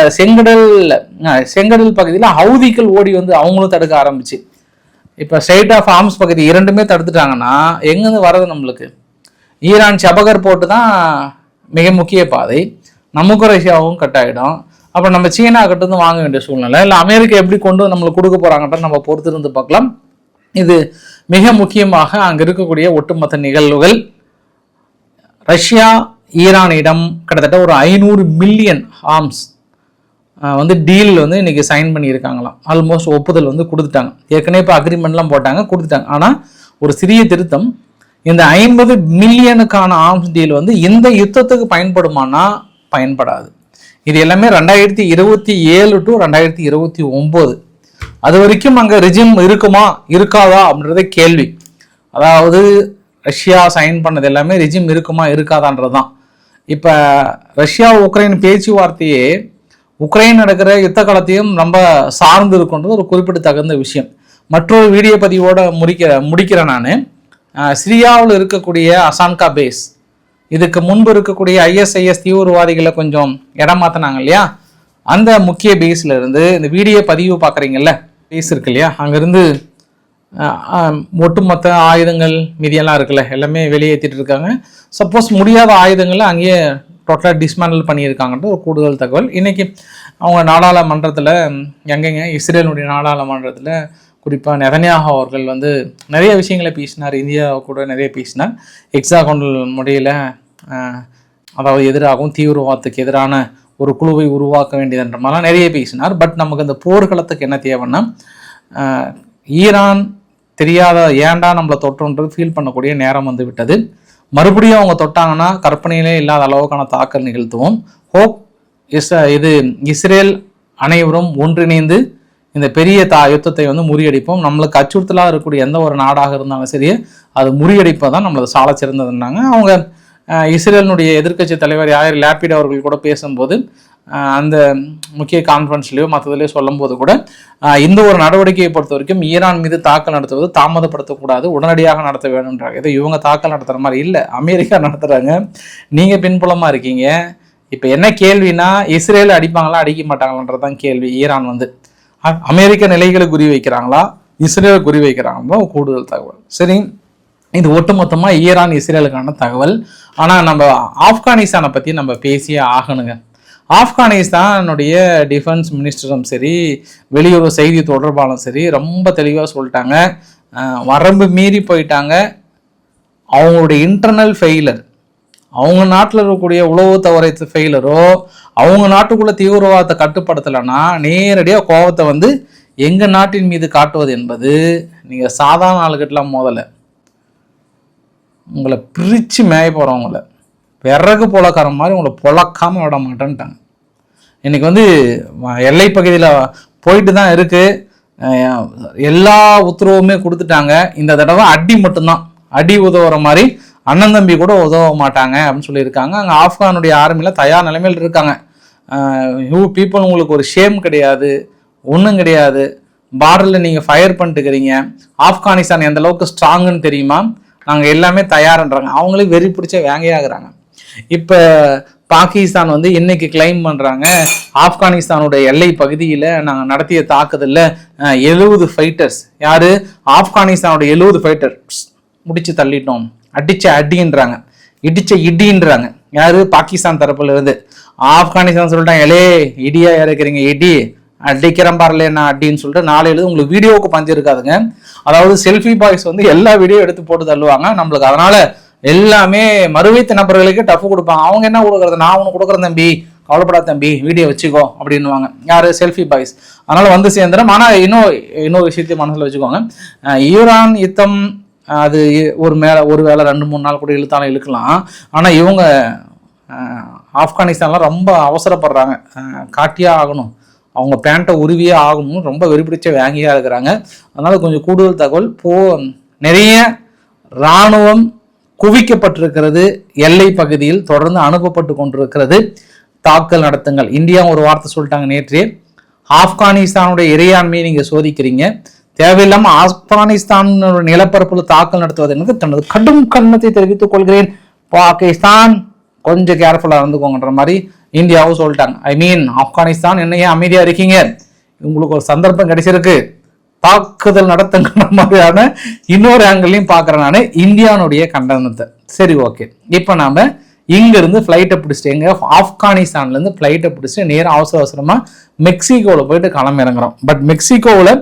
A: செங்கடல் பகுதியில் ஹவுதிகள் ஓடி வந்து அவங்களும் தடுக்க ஆரம்பிச்சு, இப்போ ஸ்ட்ரெயிட் ஆஃப் ஆர்ம்ஸ் பகுதி இரண்டுமே தடுத்துட்டாங்கன்னா எங்கேருந்து வர்றது நம்மளுக்கு? ஈரான் சபகர் போட்டு தான் மிக முக்கிய பாதை, நமக்கும் ரஷ்யாவும் கட் ஆகிடும். அப்போ நம்ம சீனா கிட்ட வாங்க வேண்டிய சூழ்நிலை, இல்லை அமெரிக்கா எப்படி கொண்டு நம்மளுக்கு கொடுக்க போகிறாங்கன்ற நம்ம பொறுத்திருந்து பார்க்கலாம். இது மிக முக்கியமாக அங்கே இருக்கக்கூடிய ஒட்டுமொத்த நிகழ்வுகள். ரஷ்யா ஈரானிடம் கிட்டத்தட்ட ஒரு 500 மில்லியன் ஆர்ம்ஸ் வந்து டீல் வந்து இன்னைக்கு சைன் பண்ணியிருக்காங்களாம். ஆல்மோஸ்ட் ஒப்புதல் வந்து கொடுத்துட்டாங்க. ஏற்கனவே இப்போ அக்ரிமெண்ட்லாம் போட்டாங்க, கொடுத்துட்டாங்க. ஆனால் ஒரு சிறிய திருத்தம், இந்த 50 மில்லியனுக்கான ஆர்ம்ஸ் டீல் வந்து இந்த யுத்தத்துக்கு பயன்படுமானா பயன்படாது. இது எல்லாமே 2027 to 2029. அது வரைக்கும் அங்கே ரிஜிம் இருக்குமா இருக்காதா அப்படின்றத கேள்வி. அதாவது ரஷ்யா சைன் பண்ணது எல்லாமே ரிஜிம் இருக்குமா இருக்காதான்றது தான். இப்போ ரஷ்யா உக்ரைன் பேச்சுவார்த்தையே உக்ரைன் நடக்கிற யுத்த காலத்தையும் ரொம்ப சார்ந்து இருக்குன்றது ஒரு குறிப்பிடத்தகுந்த விஷயம். மற்றொரு வீடியோ பதிவோட முடிக்கிறேன் நான். சிரியாவில் இருக்கக்கூடிய அசான்கா பேஸ், இதுக்கு முன்பு இருக்கக்கூடிய ISIS தீவிரவாதிகளை கொஞ்சம் இடம் மாற்றினாங்க இல்லையா, அந்த முக்கிய பேஸில் இருந்து இந்த வீடியோ பதிவு பார்க்குறீங்கல்ல, பேஸ் இருக்கு இல்லையா, அங்கேருந்து ஒட்டுமொத்த ஆயுதங்கள் மீதியெல்லாம் இருக்குல்ல எல்லாமே வெளியேற்றிட்டு இருக்காங்க. சப்போஸ் முடியாத ஆயுதங்களை அங்கேயே டோட்டலாக டிஸ்மேண்டில் பண்ணியிருக்காங்கன்ற ஒரு கூடுதல் தகவல். இன்றைக்கி அவங்க நாடாளுமன்றத்தில் எங்கெங்க இஸ்ரேலுடைய நாடாளுமன்றத்தில் குறிப்பாக நெதன்யாஹு அவர்கள் வந்து நிறைய விஷயங்களை பேசினார், இந்தியா கூட நிறைய பேசினார். எக்ஸாகோண்டல் முறையில் அதாவது எதிராகவும் தீவிரவாதத்துக்கு எதிரான ஒரு குழுவை உருவாக்க வேண்டியதுன்ற மாதிரிலாம் நிறைய பேசினார். பட் நமக்கு இந்த போர்க்களத்துக்கு என்ன தேவைன்னா, ஈரான் தெரியாத ஏன்டா நம்மளை தொற்றுன்றது ஃபீல் பண்ணக்கூடிய நேரம் வந்து விட்டது. மறுபடியும் அவங்க தொட்டாங்கன்னா கற்பனையிலே இல்லாத அளவுக்கான தாக்கல் நிகழ்த்துவோம். ஹோப் இது இஸ்ரேல் அனைவரும் ஒன்றிணைந்து இந்த பெரிய யுத்தத்தை வந்து முறியடிப்போம். நம்மளுக்கு அச்சுறுத்தலாக இருக்கக்கூடிய எந்த ஒரு நாடாக இருந்தாலும் சரி அது முறியடிப்பதான் நம்மளது சால சிறந்ததுன்னாங்க. அவங்க இஸ்ரேலினுடைய எதிர்க்கட்சி தலைவர் யார் லேபிட் அவர்கள் கூட பேசும்போது அந்த முக்கிய கான்ஃபரன்ஸ்லையோ மற்றதுலையோ சொல்லும் போது கூட இந்த ஒரு நடவடிக்கையை பொறுத்த வரைக்கும் ஈரான் மீது தாக்கல் நடத்துவது தாமதப்படுத்தக்கூடாது, உடனடியாக நடத்த வேணுன்றாங்க. இதை இவங்க தாக்கல் நடத்துகிற மாதிரி இல்லை, அமெரிக்கா நடத்துகிறாங்க. நீங்கள் பின்புலமாக இருக்கீங்க. இப்போ என்ன கேள்வினா, இஸ்ரேல் அடிப்பாங்களா அடிக்க மாட்டாங்களான்றதான் கேள்வி. ஈரான் வந்து அமெரிக்க நிலைகளை குறி வைக்கிறாங்களா இஸ்ரேலை குறி வைக்கிறாங்களோ கூடுதல் தகவல். சரி, இது ஒட்டுமொத்தமாக ஈரான் இஸ்ரேலுக்கான தகவல். ஆனால் நம்ம ஆப்கானிஸ்தானை பற்றி நம்ம பேசியே ஆகணுங்க. ஆப்கானிஸ்தானுடைய டிஃபென்ஸ் மினிஸ்டரும் சரி, வெளியுறவு செய்தி தொடர்பாலும் சரி, ரொம்ப தெளிவாக சொல்லிட்டாங்க, வரம்பு மீறி போயிட்டாங்க. அவங்களுடைய இன்டர்னல் ஃபெயிலர், அவங்க நாட்டில் இருக்கக்கூடிய உளவு தவறை ஃபெயிலரோ, அவங்க நாட்டுக்குள்ள தீவிரவாதத்தை கட்டுப்படுத்தலைன்னா நேரடியாக கோபத்தை வந்து எங்கள் நாட்டின் மீது காட்டுவது என்பது நீங்கள் சாதாரண ஆளுகிட்டலாம் முதல்ல உங்களை பிரித்து மேய போகிறவங்கள விறகு பொலக்கார மாதிரி உங்களை பொழக்காமல் விட மாட்டேன்ட்டாங்க. இன்னைக்கு வந்து எல்லை பகுதியில் போயிட்டு தான் இருக்குது, எல்லா உத்தரவுமே கொடுத்துட்டாங்க. இந்த தடவை அடி மட்டும்தான், அடி உதவுற மாதிரி அண்ணன் தம்பி கூட உதவ மாட்டாங்க அப்படின்னு சொல்லியிருக்காங்க. அங்கே ஆப்கானுடைய ஆர்மியில் தயார் நிலைமையில் இருக்காங்க. பீப்புள் உங்களுக்கு ஒரு ஷேம் கிடையாது, ஒன்றும் கிடையாது. பார்டரில் நீங்கள் ஃபயர் பண்ணிட்டுக்கிறீங்க. ஆப்கானிஸ்தான் எந்த அளவுக்கு ஸ்ட்ராங்குன்னு தெரியுமா, நாங்கள் எல்லாமே தயார்ன்றாங்க. அவங்களே வெறி பிடிச்ச வேங்கையாகிறாங்க. இப்போ பாகிஸ்தான் வந்து இன்னைக்கு கிளைம் பண்ணுறாங்க, ஆப்கானிஸ்தானுடைய எல்லை பகுதியில் நாங்கள் நடத்திய தாக்குதலில் 70 ஃபைட்டர்ஸ், யார் ஆப்கானிஸ்தானுடைய 70 ஃபைட்டர்ஸ் முடிச்சு தள்ளிட்டோம், அடிச்ச அடின்றாங்க, இடிச்ச இடின்றாங்க. யாரு பாகிஸ்தான் தரப்புல இருந்து. ஆப்கானிஸ்தான் சொல்லிட்டாங்க, எலே இடியா இறக்குறீங்க, இடி அடிக்கிறேன் பாருல என்ன அடின்னு சொல்லிட்டு நாளையில உங்களுக்கு வீடியோவுக்கு பஞ்சு இருக்காதுங்க. அதாவது செல்ஃபி பாய்ஸ் வந்து எல்லா வீடியோ எடுத்து போட்டு தள்ளுவாங்க நம்மளுக்கு. அதனால எல்லாமே மறுவைத்த நபர்களுக்கு டஃப் கொடுப்பாங்க. அவங்க என்ன கொடுக்குறது, நான் உனக்கு கொடுக்குறேன் தம்பி, கவலைப்படாத தம்பி, வீடியோ வச்சுக்கோ அப்படின்வாங்க. யாரு செல்ஃபி பாய்ஸ். அதனால வந்து சேர்ந்துடும். ஆனால் இன்னொரு விஷயத்தையும் மனசில் வச்சுக்கோங்க, ஈரான் யுத்தம் அது ஒரு வேளை 2-3 நாள் கூட இழுத்தாலும் இழுக்கலாம். ஆனால் இவங்க ஆப்கானிஸ்தான்லாம் ரொம்ப அவசரப்படுறாங்க, காட்டியே ஆகணும், அவங்க பேண்ட்டை உருவியே ஆகணும்னு ரொம்ப வெறிபிடிச்ச வேங்கியாக இருக்கிறாங்க. அதனால கொஞ்சம் கூடுதல் தகவல். நிறைய இராணுவம் குவிக்கப்பட்டிருக்கிறது, எல்லை பகுதியில் தொடர்ந்து அனுப்பப்பட்டு கொண்டிருக்கிறது, தாக்கல் நடத்துங்கள். இந்தியா ஒரு வார்த்தை சொல்லிட்டாங்க நேற்றே, ஆப்கானிஸ்தானுடைய இறையாண்மையை நீங்க சோதிக்கிறீங்க, தேவையில்லாமல் ஆப்கானிஸ்தான் நிலப்பரப்புல தாக்கல் நடத்துவது என்பது தனது கடும் கண்டனத்தை தெரிவித்துக் கொள்கிறேன். பாகிஸ்தான் கொஞ்சம் கேர்ஃபுல்லா இருந்துக்கோங்கன்ற மாதிரி இந்தியாவும் சொல்லிட்டாங்க. ஆப்கானிஸ்தான் என்னையே அமைதியா இருக்கீங்க, உங்களுக்கு ஒரு சந்தர்ப்பம் கிடைச்சிருக்கு, தாக்குதல் நடத்துங்கிற மாதிரியான இன்னொரு ஆங்கிள்லையும் பார்க்குறேன் நான் இந்தியாவுடைய கண்டனத்தை. சரி, ஓகே. இப்போ நாம இங்கிருந்து ஃப்ளைட்டை பிடிச்சிட்டு, எங்க ஆப்கானிஸ்தான்லேருந்து ஃப்ளைட்டை பிடிச்சிட்டு நேரம் அவசரமாக மெக்சிகோவில் போயிட்டு கிளம்பிறங்குறோம். பட் மெக்சிகோவில்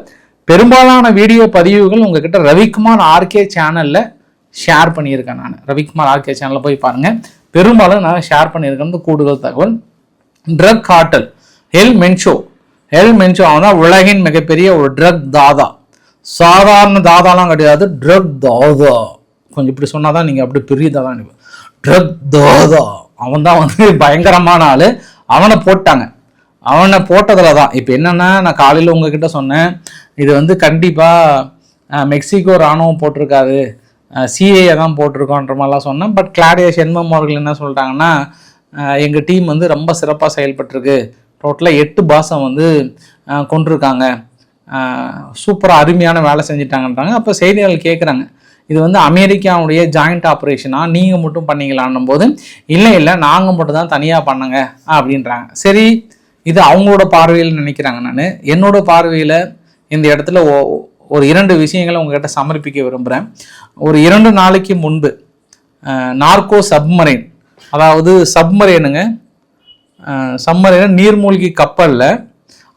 A: பெரும்பாலான வீடியோ பதிவுகள் உங்ககிட்ட ரவிக்குமார் ஆர்கே சேனலில் ஷேர் பண்ணியிருக்கேன். நான் ரவிக்குமார் ஆர்கே சேனலில் போய் பாருங்கள், பெரும்பாலும் நான் ஷேர் பண்ணியிருக்கேன் கூடுதல் தகவல். ட்ரக் கார்ட்டல் ஹெல் மென்ஷோ அவன் தான் உலகின் மிகப்பெரிய ஒரு ட்ரக் தாதா. சாதாரண தாதாலாம் கிடையாது, ட்ரக் தாதா. கொஞ்சம் இப்படி சொன்னாதான் நீங்கள் அப்படி பெரிய தாதா. ட்ரக் தாதா அவன் தான் வந்து பயங்கரமான ஆள். அவனை போட்டாங்க. அவனை போட்டதில் தான் இப்போ என்னென்னா, நான் காலையில் உங்ககிட்ட சொன்னேன், இது வந்து கண்டிப்பாக மெக்சிகோ இராணுவம் போட்டிருக்காது, சிஏஏ தான் போட்டிருக்கோன்ற மாதிரிலாம் சொன்னேன். பட் கிளாடியா ஷென்மம் அவர்கள் என்ன சொல்லிட்டாங்கன்னா, எங்கள் டீம் வந்து ரொம்ப சிறப்பாக செயல்பட்டுருக்கு, டோட்டலாக 8 பாசம் வந்து கொண்டிருக்காங்க, சூப்பராக அருமையான வேலை செஞ்சிட்டாங்கன்றாங்க. அப்போ செய்தியாளர்கள் கேட்குறாங்க, இது வந்து அமெரிக்காவுடைய ஜாயிண்ட் ஆப்ரேஷனாக நீங்கள் மட்டும் பண்ணிக்கலான்னும் போது, இல்லை நாங்கள் மட்டும் தான் தனியாக பண்ணுங்க அப்படின்றாங்க. சரி, இது அவங்களோட பார்வையில் நினைக்கிறாங்க. நான் என்னோட பார்வையில் இந்த இடத்துல ஒரு 2 விஷயங்களை உங்ககிட்ட சமர்ப்பிக்க விரும்புகிறேன். ஒரு 2 நாளைக்கு முன்பு நார்கோ சப்மரைன், அதாவது சப்மரைனுங்க, நீர்மூழ்கி கப்பலில்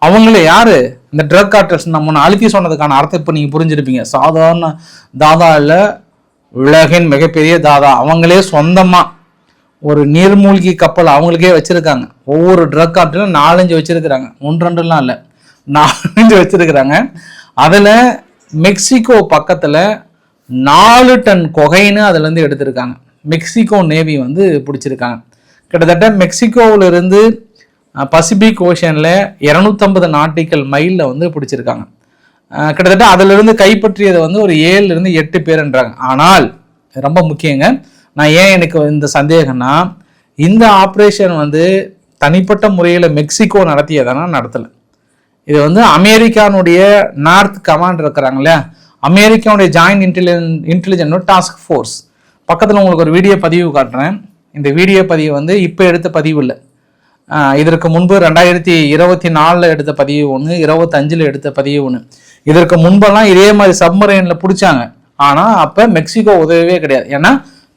A: அவங்கள யாரு இந்த ட்ரக் கார்ட்டல்ஸ் நம்ம அழுத்தி சொன்னதுக்கான அர்த்தம் இப்போ நீங்கள் புரிஞ்சிருப்பீங்க. சாதாரண தாதா இல்லை, உலகின் மிகப்பெரிய தாதா. அவங்களே சொந்தமாக ஒரு நீர்மூழ்கி கப்பல் அவங்களுக்கே வச்சிருக்காங்க. ஒவ்வொரு ட்ரக் கார்ட்டலும் 4-5 வச்சிருக்கிறாங்க, 1-2லாம் இல்லை, 4-5 வச்சிருக்கிறாங்க. அதில் மெக்சிகோ பக்கத்தில் 4 டன் கொகைன்னு அதுலேருந்து எடுத்திருக்காங்க. மெக்சிகோ நேவி வந்து பிடிச்சிருக்காங்க. கிட்டத்தட்ட மெக்சிகோவிலிருந்து பசிபிக் ஓஷனில் 250 நாட்டிக்கல் மைலில் வந்து பிடிச்சிருக்காங்க. கிட்டத்தட்ட அதிலிருந்து கைப்பற்றியதை வந்து ஒரு 7-8 பேருன்றாங்க. ஆனால் ரொம்ப முக்கியங்க, நான் ஏன் எனக்கு இந்த சந்தேகம்னா, இந்த ஆப்ரேஷன் வந்து தனிப்பட்ட முறையில் மெக்சிகோ நடத்தியதானா நடத்தலை. இது வந்து அமெரிக்கானுடைய நார்த் கமாண்ட் இருக்கிறாங்க இல்லையா, அமெரிக்காவுடைய ஜாயிண்ட் இன்டெலிஜென்ட் டாஸ்க் ஃபோர்ஸ் பக்கத்தில் உங்களுக்கு ஒரு வீடியோ பதிவு காட்டுறேன். இந்த வீடியோ பதிவு வந்து இப்போ எடுத்த பதிவு இல்லை, இதற்கு முன்பு 2024 எடுத்த பதிவு ஒன்று, 25 எடுத்த பதிவு ஒன்று. இதற்கு முன்பெல்லாம் இதே மாதிரி சப்மரைனில் பிடிச்சாங்க. ஆனால் அப்போ மெக்சிகோ உதவவே கிடையாது. ஏன்னா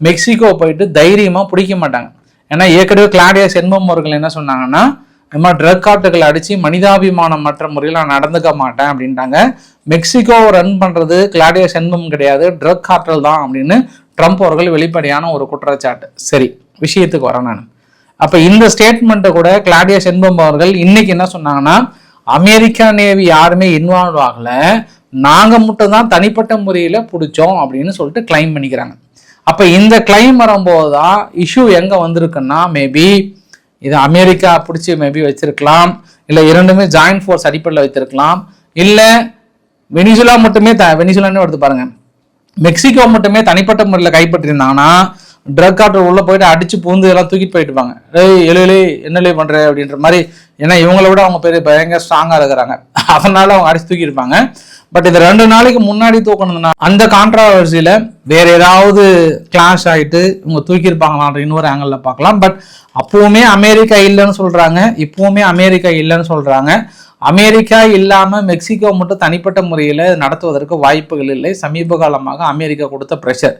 A: மெக்சிகோ போயிட்டு தைரியமாக பிடிக்க மாட்டாங்க. ஏன்னா ஏற்கனவே கிளாடியா ஷென்பாம் அவர்கள் என்ன சொன்னாங்கன்னா, இந்த மாதிரி ட்ரக் கார்ட்டுகளை அடித்து மனிதாபிமானம் மற்ற முறையில் நான் நடந்துக்க மாட்டேன் அப்படின்ட்டாங்க. மெக்சிகோவை ரன் பண்ணுறது கிளாடியா ஷென்பாம் கிடையாது, ட்ரக் கார்ட்டல் தான் அப்படின்னு ட்ரம்ப் அவர்கள் வெளிப்படையான ஒரு குற்றச்சாட்டு. சரி, விஷயத்துக்கு வரேன் நான். அப்போ இந்த ஸ்டேட்மெண்ட்டை கூட கிளாடியா ஷென்பாம் அவர்கள் இன்னைக்கு என்ன சொன்னாங்கன்னா, அமெரிக்கா நேவி யாருமே இன்வால்வ் ஆகலை, நாங்கள் மட்டும் தான் தனிப்பட்ட முறையில் பிடிச்சோம் அப்படின்னு சொல்லிட்டு கிளைம் பண்ணிக்கிறாங்க. அப்போ இந்த கிளைம் வரும்போது தான் இஷ்யூ எங்கே வந்திருக்குன்னா, மேபி இது அமெரிக்கா பிடிச்சி மேபி வச்சிருக்கலாம், இல்லை இரண்டுமே ஜாயின்ட் ஃபோர்ஸ் அடிப்படையில் வைத்திருக்கலாம், இல்லை வெனிசுலா மட்டுமே வெனிசுலான்னு எடுத்து பாருங்க, மெக்சிகோ மட்டுமே தனிப்பட்ட முறையில் கைப்பற்றிருந்தாங்கன்னா ட்ரக் கார்ட்டர் உள்ள போயிட்டு அடிச்சு பூந்து எல்லாம் தூக்கிட்டு போயிட்டுப்பாங்க. எழுலே என்னலே பண்ற அப்படின்ற மாதிரி. ஏன்னா இவங்களை விட அவங்க பெரிய பயங்கர ஸ்ட்ராங்கா இருக்கிறாங்க, அதனால அவங்க அடிச்சு தூக்கியிருப்பாங்க. பட் இது 2 நாளைக்கு முன்னாடி தூக்கணும்னா அந்த கான்ட்ராவர்சியில வேற ஏதாவது கிளாஷ் ஆயிட்டு இவங்க தூக்கியிருப்பாங்களான்ற இன்னொரு ஆங்கிள் பார்க்கலாம். பட் அப்பவுமே அமெரிக்கா இல்லைன்னு சொல்றாங்க, இப்பவுமே அமெரிக்கா இல்லைன்னு சொல்றாங்க. அமெரிக்கா இல்லாம மெக்சிகோ மட்டும் தனிப்பட்ட முறையில் நடத்துவதற்கு வாய்ப்புகள் இல்லை. சமீப காலமாக அமெரிக்கா கொடுத்த ப்ரெஷர்.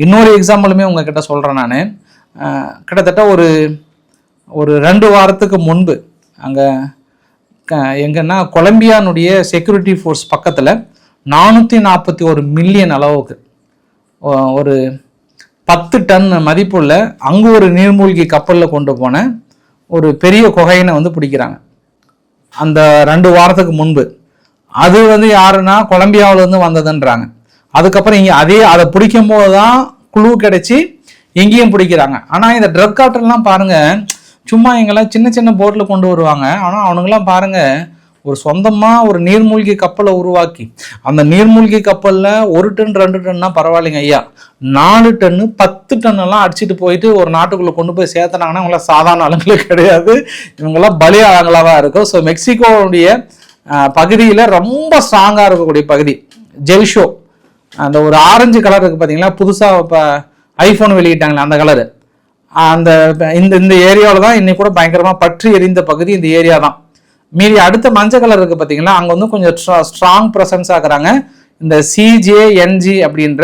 A: இன்னொரு எக்ஸாம்பிளுமே உங்ககிட்ட சொல்றேன் நான். கிட்டத்தட்ட ஒரு 2 வாரத்துக்கு முன்பு அங்கே எங்கன்னா கொலம்பியானுடைய செக்யூரிட்டி ஃபோர்ஸ் பக்கத்தில் 441 மில்லியன் அளவுக்கு ஒரு 10 டன் மதிப்புள்ள அங்கு ஒரு நீர்மூழ்கி கப்பலில் கொண்டு போன ஒரு பெரிய கொகைனை வந்து பிடிக்கிறாங்க அந்த 2 வாரத்துக்கு முன்பு. அது வந்து யாருன்னா கொலம்பியாவிலேருந்து வந்ததுன்றாங்க. அதுக்கப்புறம் இங்கே அதை பிடிக்கும் போது தான் குழு கிடைச்சி எங்கேயும் பிடிக்கிறாங்க. ஆனால் இந்த ட்ரக் கார்ட்டெல்லாம் பாருங்க, சும்மா எங்கெல்லாம் சின்ன சின்ன போட்டில் கொண்டு வருவாங்க. ஆனால் அவனுங்கெல்லாம் பாருங்க, ஒரு சொந்தமாக ஒரு நீர்மூழ்கி கப்பலை உருவாக்கி அந்த நீர்மூழ்கி கப்பலில் 1 டன் 2 டன்னா பரவாயில்லைங்க ஐயா, 4 டன்னு 10 டன்னெல்லாம் அடிச்சுட்டு போயிட்டு ஒரு நாட்டுக்குள்ளே கொண்டு போய் சேர்த்துனாங்கன்னா இவங்களாம் சாதாரண ஆளுங்களே கிடையாது, இவங்கெல்லாம் பலி ஆளுங்களாக தான் இருக்கும். ஸோ மெக்சிகோவுடைய பகுதியில் ரொம்ப ஸ்ட்ராங்காக இருக்கக்கூடிய பகுதி ஜெல்ஷோ, அந்த ஒரு ஆரஞ்சு கலர் இருக்குது பார்த்தீங்களா, புதுசாக இப்போ ஐஃபோன் வெளியிட்டாங்களே அந்த கலரு, அந்த இந்த ஏரியாவில் தான் இன்னைக்கு கூட பயங்கரமாக பற்றி எரிந்த பகுதி இந்த ஏரியா தான். மீறி அடுத்த மஞ்சள் கலர் இருக்குது பார்த்தீங்களா, அங்கே வந்து கொஞ்சம் ஸ்ட்ராங் ப்ரெசன்ஸ் ஆகுறாங்க இந்த CJNG அப்படின்ற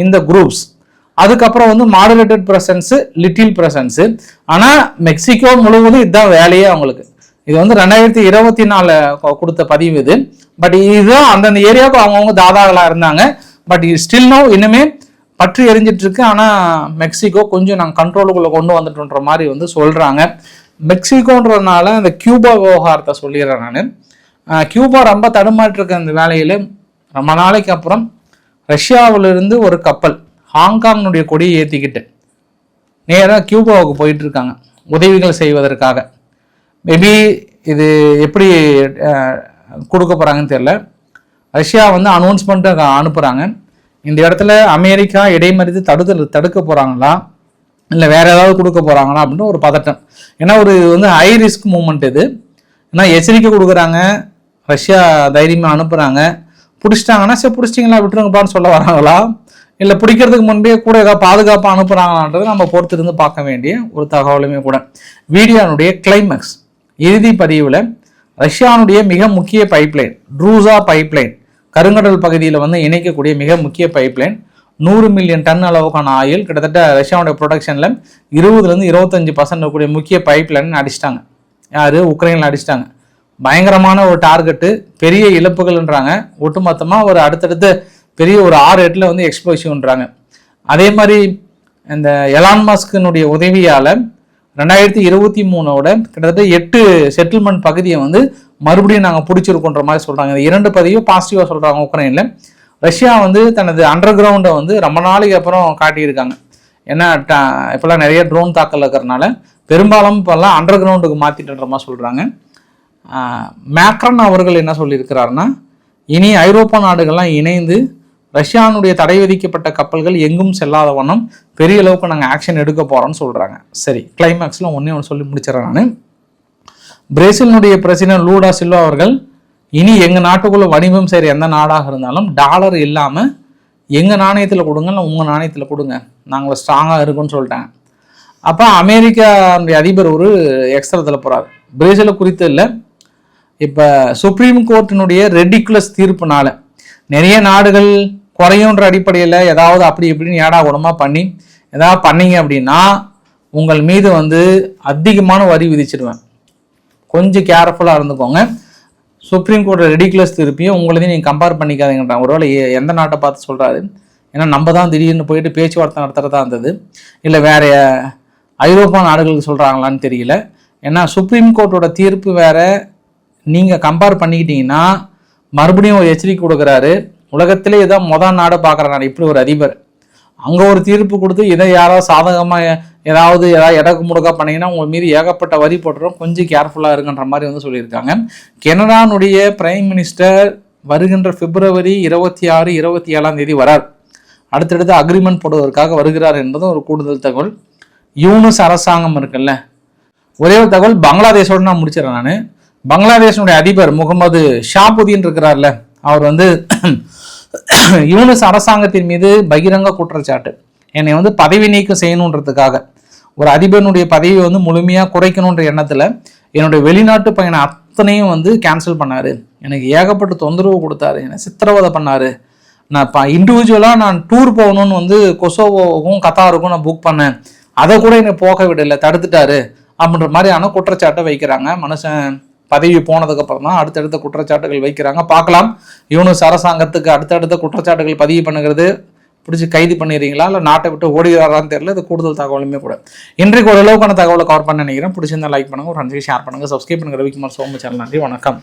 A: இந்த குரூப்ஸ். அதுக்கப்புறம் வந்து மாடுலேட்டட் ப்ரெசன்ஸு, லிட்டில் ப்ரெசன்ஸு. ஆனால் மெக்சிகோ முழுவதும் இதுதான் வேலையே அவங்களுக்கு. இது வந்து 2024 கொடுத்த பதிவு இது. பட் இதுதான் அந்தந்த ஏரியாவுக்கு அவங்கவுங்க தாதாக்களாக இருந்தாங்க. பட் ஸ்டில் நோ இன்னுமே பற்றி எரிஞ்சிட்டு இருக்கு. ஆனால் மெக்சிகோ கொஞ்சம் நாங்கள் கண்ட்ரோலுக்குள்ளே கொண்டு வந்துட்டோன்ற மாதிரி வந்து சொல்கிறாங்க. மெக்சிகோன்றதுனால அந்த கியூபா விவகாரத்தை சொல்லிடுறேன் நான். கியூபா ரொம்ப தடுமாற்றிருக்க அந்த வேலையில் ரொம்ப நாளைக்கு அப்புறம் ரஷ்யாவிலிருந்து ஒரு கப்பல் ஹாங்காங்னுடைய கொடியை ஏற்றிக்கிட்டு நேராக கியூபாவுக்கு போயிட்டு இருக்காங்க உதவிகள் செய்வதற்காக. மேபி இது எப்படி கொடுக்க போகிறாங்கன்னு தெரியல. ரஷ்யா வந்து அனௌன்ஸ்மெண்ட்டு அனுப்புகிறாங்க. இந்த இடத்துல அமெரிக்கா இடைமறித்து தடுக்க போகிறாங்களா இல்லை வேற ஏதாவது கொடுக்க போகிறாங்களா அப்படின்னு ஒரு பதட்டம். ஏன்னா ஒரு வந்து ஹை ரிஸ்க் மூமெண்ட் இது. ஏன்னா எச்சரிக்கை கொடுக்குறாங்க, ரஷ்யா தைரியமாக அனுப்புகிறாங்க. பிடிச்சிட்டாங்கன்னா சரி பிடிச்சிட்டிங்களா விட்டுருங்கப்பான்னு சொல்ல வராங்களா, இல்லை பிடிக்கிறதுக்கு முன்பே கூட ஏதாவது பாதுகாப்பாக அனுப்புகிறாங்களான்றது நம்ம பொறுத்திருந்து பார்க்க வேண்டிய ஒரு தகவலுமே கூட. வீடியோனுடைய கிளைமேக்ஸ் இறுதி பதிவில் ரஷ்யானுடைய மிக முக்கிய பைப்லைன் ட்ரூசா பைப்லைன், கருங்கடல் பகுதியில் வந்து இணைக்கக்கூடிய மிக முக்கிய பைப்லைன், 100 மில்லியன் டன் அளவுக்கான ஆயில், கிட்டத்தட்ட ரஷ்யாவுடைய ப்ரொடக்ஷனில் 20% 25% கூடிய முக்கிய பைப்லைன் அடிச்சிட்டாங்க. யார்? உக்ரைனில் அடிச்சிட்டாங்க. பயங்கரமான ஒரு டார்கெட்டு, பெரிய இழப்புகள்ன்றாங்க. ஒட்டுமொத்தமாக ஒரு அடுத்தடுத்து பெரிய ஒரு 6-8 வந்து எக்ஸ்ப்ளோசிவ்ன்றாங்க. அதே மாதிரி இந்த எலான் மஸ்கினுடைய உதவியால் 2023 கிட்டத்தட்ட 8 செட்டில்மெண்ட் பகுதியை வந்து மறுபடியும் நாங்கள் பிடிச்சிருக்கோன்ற மாதிரி சொல்கிறாங்க. இந்த 2 பதிவும் பாசிட்டிவாக சொல்கிறாங்க. உக்ரைனில் ரஷ்யா வந்து தனது அண்டர் கிரவுண்டை வந்து ரொம்ப நாளைக்கு அப்புறம் காட்டியிருக்காங்க. ஏன்னா இப்போல்லாம் நிறைய ட்ரோன் தாக்கல் இருக்கிறதுனால பெரும்பாலும் இப்போல்லாம் அண்டர் கிரவுண்டுக்கு மாற்றிட்டுன்ற மாதிரி சொல்கிறாங்க. மேக்ரன் அவர்கள் என்ன சொல்லியிருக்கிறாருன்னா, இனி ஐரோப்பா நாடுகள்லாம் இணைந்து ரஷ்யானுடைய தடை விதிக்கப்பட்ட கப்பல்கள் எங்கும் செல்லாத வண்ணம் பெரிய அளவுக்கு நாங்கள் ஆக்ஷன் எடுக்க போகிறோம்னு சொல்கிறாங்க. சரி, கிளைமேக்ஸில் ஒன்று சொல்லி முடிச்சிடறேன் நான். பிரேசிலினுடைய பிரசிடென்ட் லூலா சில்வா அவர்கள் இனி எங்கள் நாட்டுக்குள்ளே வணிகம் செய்கிற எந்த நாடாக இருந்தாலும் டாலர் இல்லாமல் எங்கள் நாணயத்தில் கொடுங்க, இல்லை உங்கள் நாணயத்தில் கொடுங்க, நாங்கள் ஸ்ட்ராங்காக இருக்குன்னு சொல்லிட்டாங்க. அப்போ அமெரிக்காவுடைய அதிபர் ஒரு எக்ஸ்ட்ரத்தில் போகிறார். பிரேசிலை குறித்து இல்லை, இப்போ சுப்ரீம் கோர்ட்டினுடைய ரெடிகுலஸ் தீர்ப்புனால நிறைய நாடுகள் குறையுன்ற அடிப்படையில் ஏதாவது அப்படி இப்படின்னு ஏடா குணமாக பண்ணி ஏதாவது பண்ணீங்க அப்படின்னா உங்கள் மீது அதிகமான வரி விதிச்சிடுவேன். கொஞ்சம் கேர்ஃபுல்லாக இருந்துக்கோங்க. சுப்ரீம் கோர்ட் ரெடிகுலஸ் திருப்பியும் உங்களதையும் நீங்கள் கம்பேர் பண்ணிக்காதீங்கன்றாங்க. ஒருவேளை எந்த நாட்டை பார்த்து சொல்கிறாரு? ஏன்னா நம்ம தான் திடீர்னு போயிட்டு பேச்சுவார்த்தை நடத்துகிறதா இருந்தது, இல்லை வேற ஐரோப்பா நாடுகளுக்கு சொல்கிறாங்களான்னு தெரியல. ஏன்னா சுப்ரீம் கோர்ட்டோட தீர்ப்பு வேற, நீங்கள் கம்பேர் பண்ணிக்கிட்டீங்கன்னா மறுபடியும் ஒரு எச்சரிக்கை கொடுக்குறாரு. உலகத்திலே இதான் முதல் நாடு பார்க்குற நாடு இப்படி ஒரு அதிபர் அங்கே ஒரு தீர்ப்பு கொடுத்து இதை யாராவது சாதகமாக ஏதாவது இடக்கு முடக்கா பண்ணிங்கன்னா உங்கள் மீது ஏகப்பட்ட வரி போட்டுறோம், கொஞ்சம் கேர்ஃபுல்லாக இருக்குன்ற மாதிரி சொல்லியிருக்காங்க. கனடானுடைய பிரைம் மினிஸ்டர் வருகின்ற பிப்ரவரி 26, 27 வரார். அடுத்தடுத்து அக்ரிமெண்ட் போடுவதற்காக வருகிறார் என்பதும் ஒரு கூடுதல் தகவல். யூனுஸ் அரசாங்கம் இருக்குல்ல, ஒரே ஒரு தகவல் பங்களாதேஷோடு நான் முடிச்சிடறேன். நான் பங்களாதேஷனுடைய அதிபர் முகமது ஷாபுதீன் இருக்கிறார்ல, அவர் யூனுஸ் அரசாங்கத்தின் மீது பகிரங்க குற்றச்சாட்டு, என்னை பதவி நீக்கம் செய்யணுன்றதுக்காக ஒரு அதிபருடைய பதவியை முழுமையாக குறைக்கணுன்ற எண்ணத்தில் என்னுடைய வெளிநாட்டு பயணம் அத்தனையும் கேன்சல் பண்ணார். எனக்கு ஏகப்பட்ட தொந்தரவு கொடுத்தாரு, என்னை சித்திரவதை பண்ணார். நான் இப்போ இண்டிவிஜுவலாக நான் டூர் போகணும்னு கொசோவோவுக்கும் கத்தாருக்கும் நான் புக் பண்ணேன், அதை கூட என்னை போக விடலை, தடுத்துட்டாரு அப்படின்ற மாதிரியான குற்றச்சாட்டை வைக்கிறாங்க. மனுஷன் பதவி போனதுக்கப்புறம் தான் அடுத்தடுத்த குற்றச்சாட்டுகள் வைக்கிறாங்க. பார்க்கலாம் யூனுஸ் அரசாங்கத்துக்கு அடுத்தடுத்த குற்றச்சாட்டுகள் பதிவு பண்ணுகிறது பிடிச்சி கைது பண்ணிடுறீங்களா, இல்லை நாட்டை விட்டு ஓடுகிறாரான்னு தெரியல. இது கூடுதல் தகவலுமே கூட. இன்றைக்கு ஓரளவுக்கான தகவலை கவர் பண்ண நினைக்கிறேன். பிடிச்சிருந்தா லைக் பண்ணுங்கள், ஒரு 5 ஷேர் பண்ணுங்கள், சப்ஸ்கிரைப் பண்ணுங்கள். ரவிக்குமார் சோமு சேனல். நன்றி, வணக்கம்.